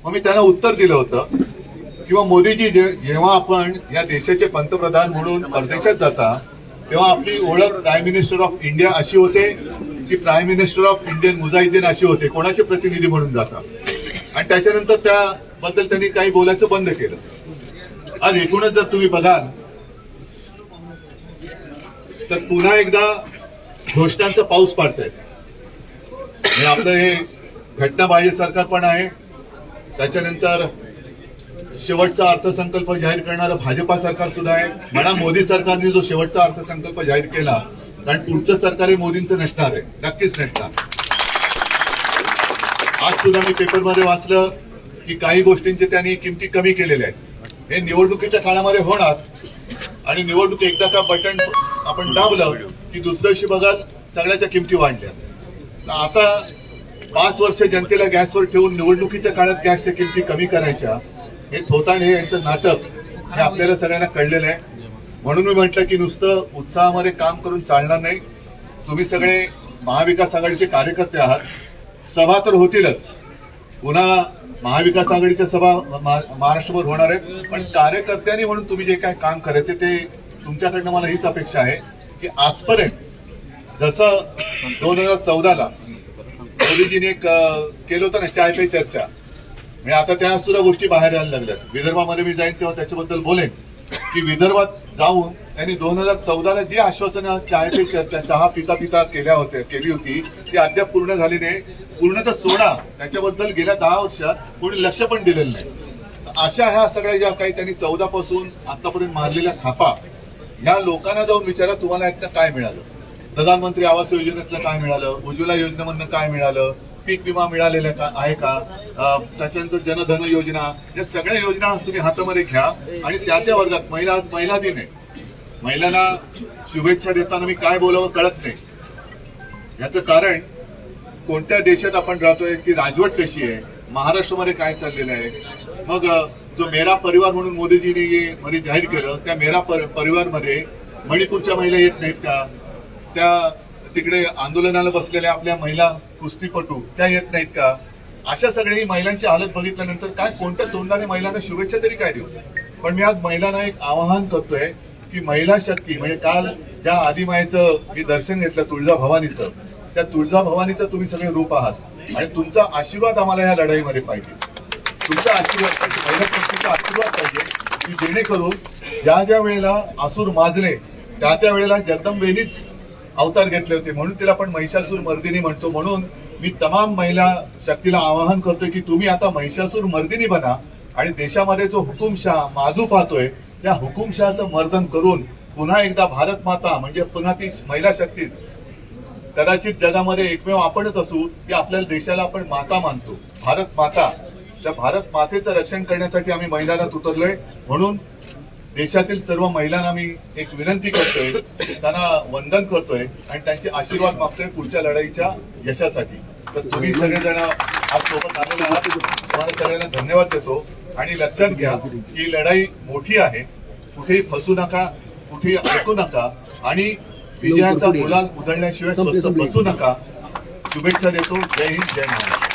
मग मी त्यांना उत्तर दिलं होतं किंवा मोदीजी जेव्हा आपण या देशाचे पंतप्रधान म्हणून परदेशात जाता तेव्हा आपली ओळख प्राईम मिनिस्टर ऑफ इंडिया अशी होते की prime minister of Indian Mujahideen अशी होते, कोणाचे प्रतिनिधी म्हणून जाता. आणि त्याच्यानंतर त्याबद्दल त्यांनी काही बोलायचं बंद केलं. आज एकूणच जर तुम्ही बघाल तर पुन्हा एकदा घोषणांचा पाऊस पाडतायत. म्हणजे आपलं हे घटनाबाह्य सरकार पण आहे, त्याच्यानंतर शेवटचा अर्थसंकल्प जाहीर करणारं भाजपा सरकार सुद्धा आहे. म्हणा मोदी सरकारने जो शेवटचा अर्थसंकल्प जाहीर केला, कारण पुढचं सरकार हे मोदींचं नसणार आहे, नक्कीच नसणार. आज सुद्धा मी पेपरमध्ये वाचलं की काही गोष्टींचे त्यांनी किमती कमी केलेल्या आहेत. हे निवडणुकीच्या काळामध्ये होणार आणि निवडणूक एकदा का बटन आपण दाबलं की दुसऱ्या दिवशी बघाल सगळ्याच्या किमती वाढल्या. आता 5 वर्ष जनतेला गॅसवर ठेवून निवडणुकीच्या काळात गॅसच्या किमती कमी करायच्या, हे थोतांड हे यांचं नाटक हे आपल्याला सगळ्यांना कळलेलं आहे. म्हणून मी म्हटलं की नुसतं उत्साहामध्ये काम करून चालणार नाही. तुम्ही सगळे महाविकास आघाडीचे कार्यकर्ते आहात, सभा तर होतीलच, पुन्हा महाविकास आघाडीच्या सभा महाराष्ट्रभर होणार आहेत. पण कार्यकर्त्यांनी म्हणून तुम्ही जे काय काम करायचे ते तुमच्याकडनं मला हीच अपेक्षा आहे की आजपर्यंत जसं 2014ला मोदीजीने केलं होतं ना चाय पे चर्चा, म्हणजे आता त्या सुद्धा गोष्टी बाहेर यायला लागल्यात. विदर्भामध्ये मी जाईन तेव्हा त्याच्याबद्दल बोलेन की विदर्भात जाऊन त्यांनी 2014ला जी आश्वासनं चाय पे चर्चा चहा पिता पिता केली होती ती अद्याप पूर्ण झाली नाही. पूर्ण तर सोडा, त्याच्याबद्दल गेल्या 10 वर्षात कोणी लक्ष पण दिलेलं नाही. अशा ह्या सगळ्या ज्या काही त्यांनी 14 पासून आतापर्यंत मारलेल्या थापा, ह्या लोकांना जाऊन विचारा तुम्हाला यातनं काय मिळालं. प्रधानमंत्री आवास योजनेतलं काय मिळालं, उज्ज्वला योजनेमधनं काय मिळालं, पीक विमा मिळालेला आहे का, त्याच्यानंतर जनधन योजना, या सगळ्या योजना तुम्ही हातामध्ये घ्या आणि त्या वर्गात आज महिला दिन आहे, महिलांना शुभेच्छा देताना मी काय बोलावं कळत नाही. याचं कारण कोणत्या देशात आपण राहतोय, की राजवट कशी आहे, महाराष्ट्रामध्ये काय चाललेलं आहे. मग जो मेरा परिवार म्हणून मोदीजींनी मध्ये जाहीर केलं, त्या मेरा परिवारमध्ये मणिपूरच्या महिला येत नाहीत का, त्या तिकडे आंदोलनाला बसलेल्या आपल्या महिला कुस्तीपटू त्या येत नाहीत का. अशा सगळी महिलांची हालत बघितल्यानंतर काय कोणत्या तोंडाने महिलांना शुभेच्छा तरी काय देऊ. पण मी आज महिलांना एक आवाहन करतोय की महिला शक्ती म्हणजे काल ज्या आदिमायेचं मी दर्शन घेतलं तुळजाभवानीचं, त्या तुळजाभवानीचं तुम्ही सगळे रूप आहात आणि तुमचा आशीर्वाद आम्हाला या लढाईमध्ये पाहिजे. तुमचा आशीर्वाद पाहिजे, महिला शक्तीचा आशीर्वाद पाहिजे की जेणेकरून ज्या ज्या वेळेला असुर माजले त्या वेळेला जगदंबेनीच अवतार घेतले होते, म्हणून तिला आपण महिषासूर मर्दिनी म्हणतो. म्हणून मी तमाम महिला शक्तीला आवाहन करतोय की तुम्ही आता महिषासूर मर्दिनी बना आणि देशामध्ये जो हुकुमशहा माजू पाहतोय त्या हुकुमशहाचं मर्दन करून पुन्हा एकदा भारत माता म्हणजे पुन्हा ती महिला शक्तीच कदाचित जगामध्ये एकमेव आपणच असू की आपल्या देशाला आपण माता मानतो, भारत माता. त्या भारत मातेचं रक्षण करण्यासाठी आम्ही मैदानात उतरलोय. म्हणून देशातील सर्व महिलांना मी एक विनंती करतोय, त्यांना वंदन करतोय आणि त्यांचे आशीर्वाद मागतोय पुढच्या लढाईच्या यशासाठी. तर तुम्ही सगळेजण आज सोबत आलेले आहात, तुम्हाला सगळ्यांना धन्यवाद देतो. आणि लक्षात घ्या ही लढाई मोठी आहे, कुठेही फसू नका, कुठेही अडकू नका आणि विजयाचा गुलाल उधळल्याशिवाय स्वस्त बसू नका. शुभेच्छा देतो. जय हिंद, जय महाराष्ट्र.